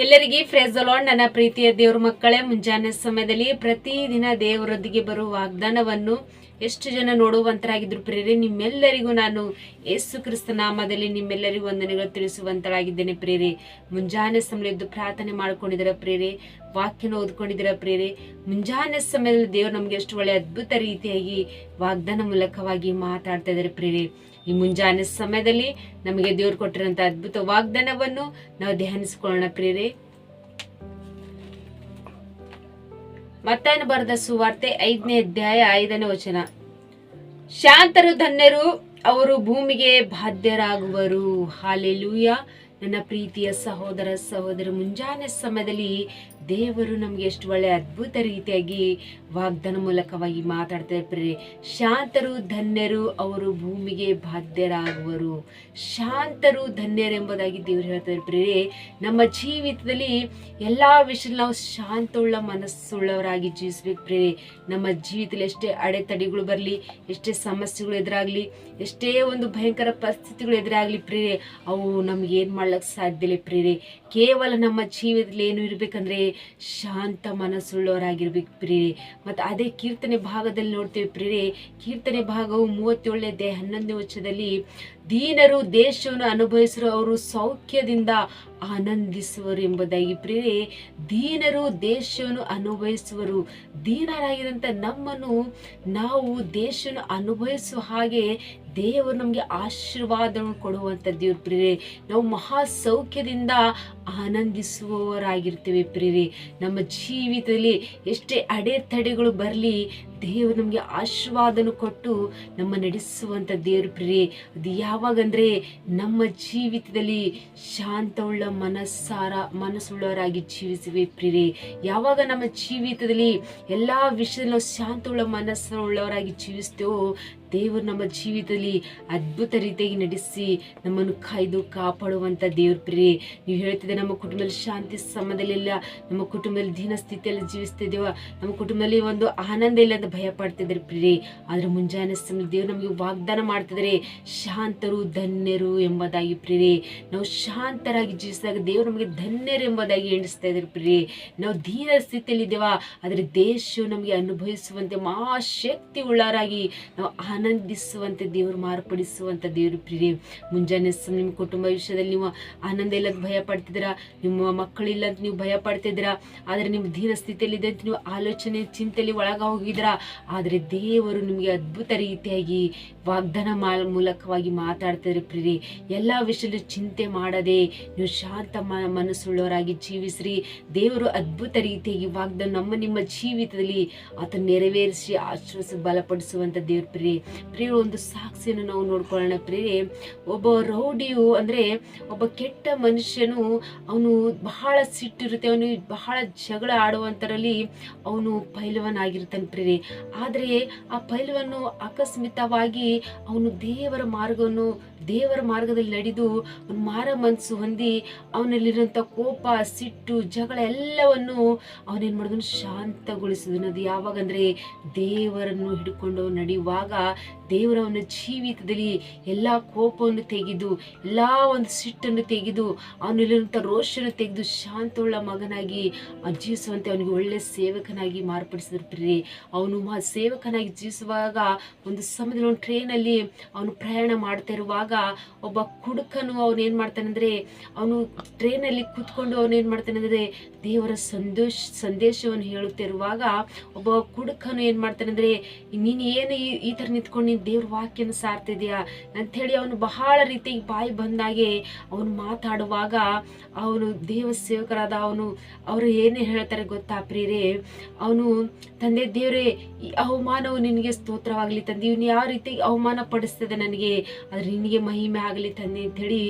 ಎಲ್ಲರಿಗೆ phrase the lord. ನನ್ನ ಪ್ರೀತಿಯ ದೇವ್ರ ಮಕ್ಕಳೇ, ಮುಂಜಾನೆ ಸಮಯದಲ್ಲಿ ಪ್ರತಿದಿನ ದೇವರೊಂದಿಗೆ ಬರುವ ವಾಗ್ದಾನವನ್ನು ಎಷ್ಟು ಜನ ನೋಡುವಂತರಾಗಿದ್ರು ಪ್ರೇರೆ. ನಿಮ್ಮೆಲ್ಲರಿಗೂ ನಾನು ಯೇಸು ಕ್ರಿಸ್ತ ನಾಮದಲ್ಲಿ ನಿಮ್ಮೆಲ್ಲರಿಗೂ ವಂದನೆಗಳು ತಿಳಿಸುವಂತರಾಗಿದ್ದೇನೆ ಪ್ರೇರೆ. ಮುಂಜಾನೆ ಸಮಯದ್ದು ಪ್ರಾರ್ಥನೆ ಮಾಡ್ಕೊಂಡಿದ್ದೀರ ಪ್ರೇರೆ, ವಾಕ್ಯನ ಓದ್ಕೊಂಡಿದ್ದೀರ ಪ್ರೇರೆ. ಮುಂಜಾನೆ ಸಮಯದಲ್ಲಿ ದೇವರು ನಮ್ಗೆ ಎಷ್ಟು ಒಳ್ಳೆ ಅದ್ಭುತ ರೀತಿಯಾಗಿ ವಾಗ್ದಾನ ಮೂಲಕವಾಗಿ ಮಾತಾಡ್ತಾ ಇದ್ದಾರೆ ಪ್ರೇರೆ. ಈ ಮುಂಜಾನೆ ಸಮಯದಲ್ಲಿ ನಮಗೆ ದೇವ್ರು ಕೊಟ್ಟಿರುವಂತ ಅದ್ಭುತ ವಾಗ್ದಾನವನ್ನು ನಾವು ಧ್ಯಾನಿಸಿಕೊಳ್ಳೋಣ ಪ್ರೇರೆ. ಮತ್ತಾಯನ ಬರೆದ ಸುವಾರ್ತೆ 5ನೇ ಅಧ್ಯಾಯ 5ನೇ ವಚನ. ಶಾಂತರು ಧನ್ಯರು, ಅವರು ಭೂಮಿಗೆ ಬಾಧ್ಯರಾಗುವರು. ಹಾಲೆಲೂಯ. ನನ್ನ ಪ್ರೀತಿಯ ಸಹೋದರ ಸಹೋದರಿ, ಮುಂಜಾನೆ ಸಮಯದಲ್ಲಿ ದೇವರು ನಮ್ಗೆ ಎಷ್ಟು ಒಳ್ಳೆ ಅದ್ಭುತ ರೀತಿಯಾಗಿ ವಾಗ್ದಾನ ಮೂಲಕವಾಗಿ ಮಾತಾಡ್ತಾ ಇರ್ತಾರೆ. ಶಾಂತರು ಧನ್ಯರು, ಅವರು ಭೂಮಿಗೆ ಬಾಧ್ಯರಾಗುವರು. ಶಾಂತರು ಧನ್ಯರೆಂಬುದಾಗಿ ದೇವರು ಹೇಳ್ತಾ ಇರ್ತಾರೆ. ನಮ್ಮ ಜೀವಿತದಲ್ಲಿ ಎಲ್ಲಾ ವಿಷಯದಲ್ಲಿ ನಾವು ಶಾಂತವುಳ್ಳ ಮನಸ್ಸುಳ್ಳವರಾಗಿ ಜೀವಿಸ್ಬೇಕು ಪ್ರೇರೆ. ನಮ್ಮ ಜೀವಿತದಲ್ಲಿ ಎಷ್ಟೇ ಅಡೆತಡೆಗಳು ಬರಲಿ, ಎಷ್ಟೇ ಸಮಸ್ಯೆಗಳು ಎದುರಾಗ್ಲಿ, ಎಷ್ಟೇ ಒಂದು ಭಯಂಕರ ಪರಿಸ್ಥಿತಿಗಳು ಎದುರಾಗ್ಲಿ ಪ್ರೇರೆ, ಅವು ನಮ್ಗೆ ಏನ್ ಮಾಡ್ಲಿಕ್ಕೆ ಸಾಧ್ಯ ಇಲ್ಲ ಪ್ರೇರೆ. ಕೇವಲ ನಮ್ಮ ಜೀವಿತದಲ್ಲಿ ಏನು ಇರ್ಬೇಕಂದ್ರೆ ಶಾಂತ ಮನಸ್ಸುಳ್ಳವರಾಗಿರ್ಬೇಕು ಪ್ರೇರೆ. ಮತ್ತು ಅದೇ ಕೀರ್ತನೆ ಭಾಗದಲ್ಲಿ ನೋಡ್ತೇವೆ ಪ್ರೇರೆ. ಕೀರ್ತನೆ ಭಾಗವು 37ನೇ ಅಧ್ಯಾಯ 11ನೇ ವಚನದಲ್ಲಿ, ದೀನರು ದೇಶವನ್ನು ಅನುಭವಿಸಿರೋ ಅವರು ಸೌಖ್ಯದಿಂದ ಆನಂದಿಸುವರು ಎಂಬುದಾಗಿ ಪ್ರೇರೆ. ದೀನರು ದೇಶವನ್ನು ಅನುಭವಿಸುವರು. ದೀನರಾಗಿರಂತ ನಮ್ಮನ್ನು ನಾವು ದೇಶವನ್ನು ಅನುಭವಿಸುವ ಹಾಗೆ ದೇವರು ನಮಗೆ ಆಶೀರ್ವಾದವನ್ನು ಕೊಡುವಂಥ ದೇವ್ರ ಪ್ರೇರೆ. ನಾವು ಮಹಾ ಸೌಖ್ಯದಿಂದ ಆನಂದಿಸುವವರಾಗಿರ್ತೇವೆ ಪ್ರೇರೆ. ನಮ್ಮ ಜೀವಿತದಲ್ಲಿ ಎಷ್ಟೇ ಅಡೆತಡೆಗಳು ಬರಲಿ, ದೇವರು ನಮಗೆ ಆಶೀರ್ವಾದನ ಕೊಟ್ಟು ನಮ್ಮ ನಡೆಸುವಂಥ ದೇವ್ರ ಪ್ರೇರೆ. ಅದು ಯಾವಾಗಂದ್ರೆ ನಮ್ಮ ಜೀವಿತದಲ್ಲಿ ಶಾಂತವುಳ್ಳ ಮನಸ್ಸುಳ್ಳವರಾಗಿ ಜೀವಿಸುವೆ ಪ್ರೇರೆ. ಯಾವಾಗ ನಮ್ಮ ಜೀವಿತದಲ್ಲಿ ಎಲ್ಲಾ ವಿಷಯದಲ್ಲೂ ಶಾಂತವುಳ್ಳ ಮನಸ್ಸುಳ್ಳವರಾಗಿ ಜೀವಿಸ್ತೇವೋ, ದೇವರು ನಮ್ಮ ಜೀವಿತದಲ್ಲಿ ಅದ್ಭುತ ರೀತಿಯಾಗಿ ನಡೆಸಿ ನಮ್ಮನ್ನು ಕಾಯ್ದು ಕಾಪಾಡುವಂಥ ದೇವ್ರ ಪ್ರೇರೆ. ನೀವು ಹೇಳ್ತಿದ್ದೆ ನಮ್ಮ ಕುಟುಂಬದಲ್ಲಿ ಶಾಂತಿ ಸಮಯದಲ್ಲಿಲ್ಲ, ನಮ್ಮ ಕುಟುಂಬದಲ್ಲಿ ದೀನ ಸ್ಥಿತಿಯಲ್ಲಿ ಜೀವಿಸ್ತಿದ್ದೇವ, ನಮ್ಮ ಕುಟುಂಬದಲ್ಲಿ ಒಂದು ಆನಂದ ಇಲ್ಲ ಅಂತ ಭಯ ಪಡ್ತಿದ್ದಾರೆ ಪ್ರೇರೆ. ಆದ್ರೆ ಮುಂಜಾನೆ ಸಮಯ ದೇವ್ರು ನಮಗೆ ವಾಗ್ದಾನ ಮಾಡ್ತಿದ್ದಾರೆ, ಶಾಂತರು ಧನ್ಯರು ಎಂಬುದಾಗಿ ಪ್ರೇರೆ. ನಾವು ಶಾಂತರಾಗಿ ಜೀವಿಸಿದಾಗ ದೇವರು ನಮಗೆ ಧನ್ಯರು ಎಂಬುದಾಗಿ ಎಣಿಸ್ತಾ ಇದ್ದಾರೆ ಪ್ರೇರೆ. ನಾವು ದೀನ ಸ್ಥಿತಿಯಲ್ಲಿ ಇದ್ದೇವ, ಆದರೆ ದೇಶವು ನಮಗೆ ಅನುಭವಿಸುವಂತೆ ಮಹಾಶಕ್ತಿ ಉಳ್ಳವರಾಗಿ ನಾವು ಆನಂದಿಸುವಂತೆ ದೇವರು ಮಾರ್ಪಡಿಸುವಂತ ದೇವರು ಪ್ರೇರೆ. ಮುಂಜಾನೆ ನಿಮ್ಮ ಕುಟುಂಬ ವಿಷಯದಲ್ಲಿ ನೀವು ಆನಂದ ಇಲ್ಲ ಅಂತ ಭಯ ಪಡ್ತಿದ್ದೀರಾ, ನಿಮ್ಮ ಮಕ್ಕಳಿಲ್ಲ ಅಂತ ನೀವು ಭಯ ಪಡ್ತಿದ್ದೀರಾ, ಆದ್ರೆ ನಿಮ್ಮ ದೀನ ಸ್ಥಿತಿಯಲ್ಲಿ ಇದೆ ಅಂತ ನೀವು ಆಲೋಚನೆ ಚಿಂತೆಯಲ್ಲಿ ಒಳಗ ಹೋಗಿದ್ದೀರಾ. ಆದ್ರೆ ದೇವರು ನಿಮಗೆ ಅದ್ಭುತ ರೀತಿಯಾಗಿ ವಾಗ್ದಾನ ಮೂಲಕವಾಗಿ ಮಾತಾಡ್ತಿದ್ರೆ ಪ್ರೇರೆ. ಎಲ್ಲಾ ವಿಷಯದಲ್ಲಿ ಚಿಂತೆ ಮಾಡದೆ ನೀವು ಶಾಂತ ಮನಸ್ಸುಳ್ಳವರಾಗಿ ಜೀವಿಸ್ರಿ. ದೇವರು ಅದ್ಭುತ ರೀತಿಯಾಗಿ ವಾಗ್ದಾನ ನಿಮ್ಮ ಜೀವಿತದಲ್ಲಿ ಆತ ನೆರವೇರಿಸಿ ಆಶ್ವಾಸ ಬಲಪಡಿಸುವಂತ ದೇವ್ರ ಪ್ರೇರೆ. ಪ್ರೇರೆ, ಒಂದು ಸಾಕ್ಷಿಯನ್ನು ನಾವು ನೋಡ್ಕೊಳ್ಳೋಣ ಪ್ರೇರೆ. ಒಬ್ಬ ರೌಡಿಯು ಅಂದ್ರೆ ಒಬ್ಬ ಕೆಟ್ಟ ಮನುಷ್ಯನು, ಅವನು ಬಹಳ ಸಿಟ್ಟಿರುತ್ತೆ, ಅವನು ಬಹಳ ಜಗಳ ಆಡುವಂತರಲ್ಲಿ ಅವನು ಪೈಲವನ್ ಆಗಿರ್ತಾನೆ ಪ್ರೇರೆ. ಆದ್ರೆ ಆ ಪೈಲವನ್ನು ಅಕಸ್ಮಿತವಾಗಿ ಅವನು ದೇವರ ಮಾರ್ಗದಲ್ಲಿ ನಡೆದು ಅವನು ಮಾರ ಮನಸ್ಸು ಹೊಂದಿ ಅವನಲ್ಲಿರುವಂಥ ಕೋಪ, ಸಿಟ್ಟು, ಜಗಳ ಎಲ್ಲವನ್ನು ಅವನೇನ್ ಮಾಡಿದನು, ಶಾಂತಗೊಳಿಸಿದನು. ಅದು ಯಾವಾಗಂದ್ರೆ ದೇವರನ್ನು ಹಿಡ್ಕೊಂಡು ನಡೆಯುವಾಗ ದೇವರ ಅವನ ಜೀವಿತದಲ್ಲಿ ಎಲ್ಲಾ ಕೋಪವನ್ನು ತೆಗೆದು, ಎಲ್ಲಾ ಒಂದು ಸಿಟ್ಟನ್ನು ತೆಗೆದು, ಅವನಲ್ಲಿರುವಂಥ ರೋಷನ್ನು ತೆಗೆದು ಶಾಂತವುಳ್ಳ ಮಗನಾಗಿ ಜೀವಿಸುವಂತೆ ಅವನಿಗೆ ಒಳ್ಳೆ ಸೇವಕನಾಗಿ ಮಾರ್ಪಡಿಸಿದ್ರು ಪ್ರೇರೆ. ಅವನು ಸೇವಕನಾಗಿ ಜೀವಿಸುವಾಗ ಒಂದು ಸಮಯದಲ್ಲಿ ಒಂದು ಟ್ರೈನಲ್ಲಿ ಅವನು ಪ್ರಯಾಣ ಮಾಡ್ತಾ ಇರುವಾಗ ಒಬ್ಬ ಕುಡುಕನು ಅವನೇನ್ ಮಾಡ್ತಾನೆ ಅಂದ್ರೆ, ಅವನು ಟ್ರೈನಲ್ಲಿ ಕೂತ್ಕೊಂಡು ಅವನೇನ್ ಮಾಡ್ತಾನೆ ಅಂದ್ರೆ ದೇವರ ಸಂದೇಶವನ್ನು ಹೇಳುತ್ತಿರುವಾಗ ಒಬ್ಬ ಕುಡುಕನು ಏನ್ ಮಾಡ್ತಾನೆ ಅಂದ್ರೆ, ನೀನು ಏನು ಈ ತರ ನಿಂತ್ಕೊಂಡು ನೀನು ದೇವ್ರ ವಾಕ್ಯನ ಸಾರ್ತಿದ್ಯಾ ಅಂತ ಹೇಳಿ ಅವನು ಬಹಳ ರೀತಿಯಾಗಿ ಬಾಯಿ ಬಂದಾಗೆ ಅವನು ಮಾತಾಡುವಾಗ, ಅವನು ದೇವ ಸೇವಕರಾದ ಅವರು ಏನೇ ಹೇಳ್ತಾರೆ ಗೊತ್ತಾ ಪ್ರೇರೆ, ಅವನು ತಂದೆ ದೇವ್ರೇ, ಈ ಅವಮಾನವು ನಿನಗೆ ಸ್ತೋತ್ರವಾಗ್ಲಿ ತಂದೆ, ಇವನು ಯಾವ ರೀತಿ ಅವಮಾನ ಪಡಿಸ್ತದೆ ನನಗೆ, ಆದ್ರೆ ನಿನಗೆ ಮಹಿಮೆ ಆಗಲಿ ತಂದೆ ಅಂತ ಹೇಳಿ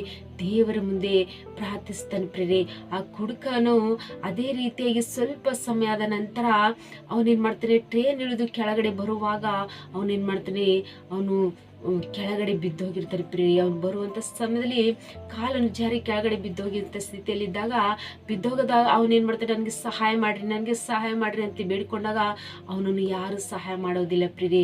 ದೇವರ ಮುಂದೆ ಪ್ರಾರ್ಥಿಸ್ತಾನೆ ಪ್ರೇರೆ. ಆ ಕುಡುಕನು ಅದೇ ರೀತಿಯಾಗಿ ಸ್ವಲ್ಪ ಸಮಯದ ನಂತರ ಅವನೇನ್ ಮಾಡ್ತಾನೆ, ಟ್ರೈನ್ ಇಳಿದು ಕೆಳಗಡೆ ಬರುವಾಗ ಅವನೇನ್ ಮಾಡ್ತಾನೆ, ಅವನು ಕೆಳಗಡೆ ಬಿದ್ದೋಗಿರ್ತಾರೆ ಪ್ರಿಯರೇ. ಅವ್ನು ಬರುವಂಥ ಸಮಯದಲ್ಲಿ ಕಾಲನ್ನು ಜಾರಿ ಕೆಳಗಡೆ ಬಿದ್ದೋಗಿರ್ತ ಸ್ಥಿತಿಯಲ್ಲಿದ್ದಾಗ ಬಿದ್ದೋಗದಾಗ ಅವನೇನು ಮಾಡ್ತಾನೆ, ನನಗೆ ಸಹಾಯ ಮಾಡಿರಿ ಅಂತ ಬೇಡಿಕೊಂಡಾಗ ಅವನನ್ನು ಯಾರು ಸಹಾಯ ಮಾಡೋದಿಲ್ಲ ಪ್ರಿಯರೇ.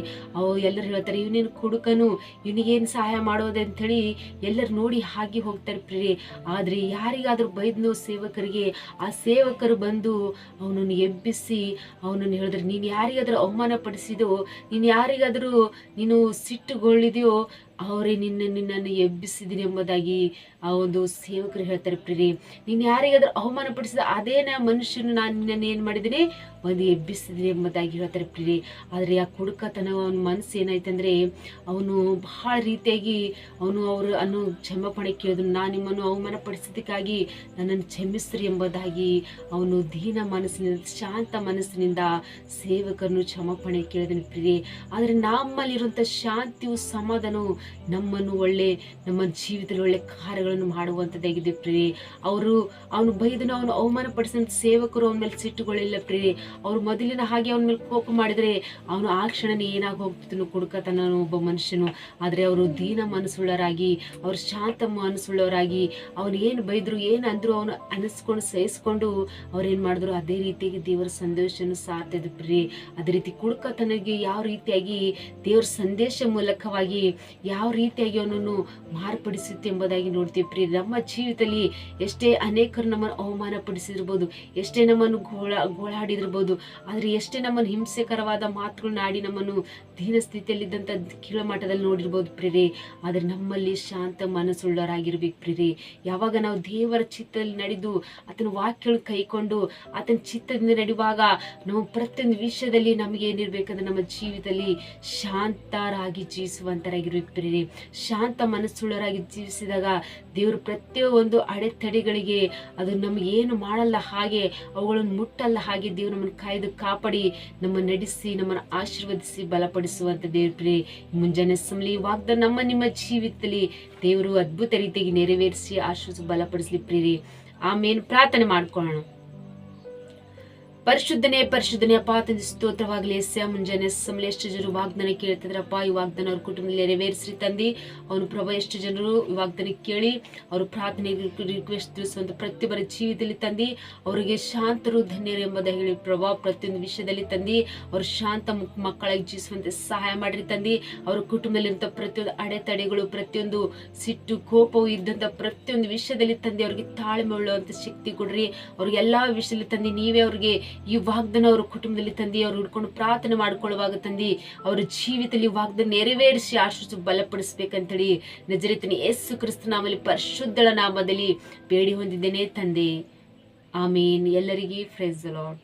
ಎಲ್ಲರೂ ಹೇಳ್ತಾರೆ, ಇವನೇನು ಕುಡುಕನು, ಇವನಿಗೇನು ಸಹಾಯ ಮಾಡೋದೆ ಅಂಥೇಳಿ ಎಲ್ಲರೂ ನೋಡಿ ಹಾಗೆ ಹೋಗ್ತಾರೆ ಪ್ರಿಯರೇ. ಆದರೆ ಯಾರಿಗಾದ್ರೂ ಬೈದ್ನೋ ಸೇವಕರಿಗೆ, ಆ ಸೇವಕರು ಬಂದು ಅವನನ್ನು ಎಬ್ಬಿಸಿ ಅವನನ್ನು ಹೇಳಿದ್ರೆ, ನೀನು ಯಾರಿಗಾದ್ರೂ ಅವಮಾನ ಪಡಿಸಿದೋ, ನೀನು ಯಾರಿಗಾದ್ರೂ ನೀನು ಸಿಟ್ಟುಗೊಳ್ಳಿದೆಯೋ ಅವರೇ ನಿನ್ನನ್ನು ಎಬ್ಬಿಸಿದ್ದೀನಿ ಎಂಬುದಾಗಿ ಆ ಒಂದು ಸೇವಕರು ಹೇಳ್ತಾರೆ ಪ್ರಿಯರೇ. ನೀನು ಯಾರಿಗಾದ್ರೂ ಅವಮಾನ ಪಡಿಸಿದ ಅದೇ ಮನುಷ್ಯನು ನಾನು ನಿನ್ನನ್ನು ಏನು ಮಾಡಿದ್ದೀನಿ, ಒಂದು ಎಬ್ಬಿಸಿದ್ದೀನಿ ಎಂಬುದಾಗಿ ಹೇಳ್ತಾರೆ ಪ್ರಿಯರೇ. ಆದರೆ ಆ ಕುಡುಕತನ ಅವನ ಮನಸ್ಸು ಏನಾಯ್ತಂದ್ರೆ, ಅವನು ಬಹಳ ರೀತಿಯಾಗಿ ಅವನು ಕ್ಷಮಾಪಣೆ ಕೇಳಿದ್ರು. ನಾನು ನಿಮ್ಮನ್ನು ಅವಮಾನ ಪಡಿಸಿದ್ದಕ್ಕಾಗಿ ನನ್ನನ್ನು ಕ್ಷಮಿಸ್ರಿ ಎಂಬುದಾಗಿ ಅವನು ದೀನ ಮನಸ್ಸಿನಿಂದ, ಶಾಂತ ಮನಸ್ಸಿನಿಂದ ಸೇವಕರನ್ನು ಕ್ಷಮಾಪಣೆ ಕೇಳಿದನು ಪ್ರಿಯರೇ. ಆದರೆ ನಮ್ಮಲ್ಲಿರುವಂಥ ಶಾಂತಿಯು, ಸಮಾಧಾನವು ನಮ್ಮ ಜೀವಿತದಲ್ಲಿ ಒಳ್ಳೆ ಕಾರ್ಯಗಳನ್ನು ಮಾಡುವಂಥದ್ದಾಗಿದೆ ಪ್ರಿಯರೇ. ಅವನು ಬೈದನು, ಅವನು ಅವಮಾನ ಪಡಿಸಿದಂಥ ಸೇವಕರು ಅವನ ಮೇಲೆ ಸಿಟ್ಟುಗಳಿಲ್ಲ ಪ್ರಿಯರೇ. ಅವರು ಮೊದಲಿನ ಹಾಗೆ ಅವನ ಮೇಲೆ ಕೋಪ ಮಾಡಿದರೆ ಅವನು ಆ ಕ್ಷಣನೇ ಏನಾಗಿ ಹೋಗ್ತಿದ್ದನು, ಕುಡುಕತನ ಒಬ್ಬ ಮನುಷ್ಯನು. ಆದರೆ ಅವರು ದೀನ ಮನಸ್ಸುಳ್ಳವರಾಗಿ, ಅವರು ಶಾಂತ ಮನಸ್ಸುಳ್ಳವರಾಗಿ, ಅವನು ಏನು ಬೈದ್ರು ಏನು ಅಂದ್ರು ಅವನು ಅನಿಸ್ಕೊಂಡು ಸಹಿಸ್ಕೊಂಡು ಅವ್ರೇನು ಮಾಡಿದ್ರು, ಅದೇ ರೀತಿಯಾಗಿ ದೇವರ ಸಂದೇಶವನ್ನು ಸಾರ್ತಿದ್ರು ಪ್ರಿಯರೇ. ಅದೇ ರೀತಿ ಕುಡುಕತನಿಗೆ ಯಾವ ರೀತಿಯಾಗಿ ದೇವರ ಸಂದೇಶ ಮೂಲಕವಾಗಿ ಯಾವ ರೀತಿಯಾಗಿ ಅವನನ್ನು ಮಾರ್ಪಡಿಸುತ್ತೆ ಎಂಬುದಾಗಿ ನೋಡ್ತೀವಿ ಪ್ರಿಯ. ನಮ್ಮ ಜೀವಿತದಲ್ಲಿ ಎಷ್ಟೇ ಅನೇಕರು ನಮ್ಮನ್ನು ಅವಮಾನ ಪಡಿಸಿರ್ಬೋದು, ಎಷ್ಟೇ ನಮ್ಮನ್ನು ಗೋಳಾಡಿದಿರ್ಬೋದು, ಆದರೆ ಎಷ್ಟೇ ನಮ್ಮನ್ನು ಹಿಂಸೆಕರವಾದ ಮಾತುಗಳನ್ನ ಆಡಿ ನಮ್ಮನ್ನು ದೀನ ಸ್ಥಿತಿಯಲ್ಲಿದ್ದಂಥ ಕೀಳಮಟ್ಟದಲ್ಲಿ ನೋಡಿರ್ಬೋದು ಪ್ರಿಯರೇ. ಆದರೆ ನಮ್ಮಲ್ಲಿ ಶಾಂತ ಮನಸ್ಸುಳ್ಳವರಾಗಿರ್ಬೇಕು ಪ್ರಿಯರೇ. ಯಾವಾಗ ನಾವು ದೇವರ ಚಿತ್ತದಲ್ಲಿ ನಡೆದು ಆತನ ವಾಕ್ಯಗಳನ್ನು ಕೈಕೊಂಡು ಆತನ ಚಿತ್ತದಿಂದ ನಡೆಯುವಾಗ ನಾವು ಪ್ರತಿಯೊಂದು ವಿಷಯದಲ್ಲಿ ನಮಗೆ ಏನಿರ್ಬೇಕಂದ್ರೆ ನಮ್ಮ ಜೀವಿತದಲ್ಲಿ ಶಾಂತರಾಗಿ ಜೀವಿಸುವಂತರಾಗಿರ್ಬೇಕು ಪ್ರಿಯರೇ. ಶಾಂತ ಮನಸ್ಸುಳ್ಳವರಾಗಿ ಜೀವಿಸಿದಾಗ ದೇವರು ಪ್ರತಿಯೊಂದು ಅಡೆತಡೆಗಳಿಗೆ ಅದು ನಮಗೆ ಏನು ಮಾಡಲ್ಲ, ಹಾಗೆ ಅವುಗಳನ್ನು ಮುಟ್ಟಲ್ಲ, ಹಾಗೆ ದೇವರು ನಮ್ಮನ್ನು ಕಾಯ್ದು ಕಾಪಾಡಿ ನಮ್ಮನ್ನು ನಡೆಸಿ ನಮ್ಮನ್ನು ಆಶೀರ್ವದಿಸಿ ಬಲಪಡಿಸುವಂತ ದೇವ್ರ ಪ್ರಿಯರೇ. ಮುಂಜಾನೆ ಸಮಯ ವಾಗ್ದಾನ ನಿಮ್ಮ ಜೀವಿತದಲ್ಲಿ ದೇವರು ಅದ್ಭುತ ರೀತಿಯಾಗಿ ನೆರವೇರಿಸಿ ಆಶೀರ್ವದಿಸಿ ಬಲಪಡಿಸಲಿ ಪ್ರಿಯರೇ. ಆಮೇಲೆ ಪ್ರಾರ್ಥನೆ ಮಾಡ್ಕೊಳ್ಳೋಣ. ಪರಿಶುದ್ಧನೇ ಅಪ್ಪ, ತಂದೆ ಸ್ತೋತ್ರವಾಗಲಿ. ಎಸ್ಯ ಮುಂಜಾನೆ ಸಮಯ ಎಷ್ಟು ಜನರು ವಾಗ್ದಾನ ಕೇಳ್ತಿದ್ರಪ್ಪ, ಈ ವಾಗ್ದಾನ ಅವ್ರ ಕುಟುಂಬದಲ್ಲಿ ನೆರವೇರಿಸ್ರಿ ತಂದಿ. ಅವನು ಪ್ರಭಾ ಎಷ್ಟು ಜನರು ಈ ವಾಗ್ದಾನ ಕೇಳಿ ಅವರು ಪ್ರಾರ್ಥನೆ ರಿಕ್ವೆಸ್ಟ್ ತಿಳಿಸುವಂತ ಪ್ರತಿಯೊಬ್ಬರ ಜೀವಿತದಲ್ಲಿ ತಂದಿ ಅವರಿಗೆ ಶಾಂತರು ಧನ್ಯರು ಎಂಬುದಾಗಿ ಹೇಳಿ ಪ್ರಭಾ, ಪ್ರತಿಯೊಂದು ವಿಷಯದಲ್ಲಿ ತಂದಿ ಅವರು ಶಾಂತ ಮಕ್ಕಳಾಗಿ ಜೀವಿಸುವಂತೆ ಸಹಾಯ ಮಾಡಿರಿ ತಂದಿ. ಅವ್ರ ಕುಟುಂಬದಲ್ಲಿರುವಂಥ ಪ್ರತಿಯೊಂದು ಅಡೆತಡೆಗಳು, ಪ್ರತಿಯೊಂದು ಸಿಟ್ಟು ಕೋಪವು ಇದ್ದಂಥ ಪ್ರತಿಯೊಂದು ವಿಷಯದಲ್ಲಿ ತಂದಿ ಅವರಿಗೆ ತಾಳ್ಮೆ ಉಳ್ಳುವಂತ ಶಕ್ತಿ ಕೊಡ್ರಿ. ಅವ್ರಿಗೆ ಎಲ್ಲಾ ವಿಷಯದಲ್ಲಿ ತಂದಿ ನೀವೇ ಅವ್ರಿಗೆ ಈ ವಾಗ್ದಾನ ಅವರ ಕುಟುಂಬದಲ್ಲಿ ತಂದಿ ಅವ್ರು ಹುಡ್ಕೊಂಡು ಪ್ರಾರ್ಥನೆ ಮಾಡ್ಕೊಳ್ಳುವಾಗ ತಂದಿ ಅವರ ಜೀವಿತದಲ್ಲಿ ವಾಗ್ದಾನ ನೆರವೇರಿಸಿ ಆಶೀರ್ವದಿಸಿ ಬಲಪಡಿಸ್ಬೇಕಂತೇಳಿ ನಜರೇತಿನ ಯೇಸು ಕ್ರಿಸ್ತ ನಾಮದಲ್ಲಿ ಪರಿಶುದ್ಧಳ ನಾಮದಲ್ಲಿ ಬೇಡಿ ಹೊಂದಿದ್ದೇನೆ ತಂದೆ. ಆಮೇನ್. ಎಲ್ಲರಿಗೆ ಪ್ರೈಸ್ ದಿ ಲಾರ್ಡ್.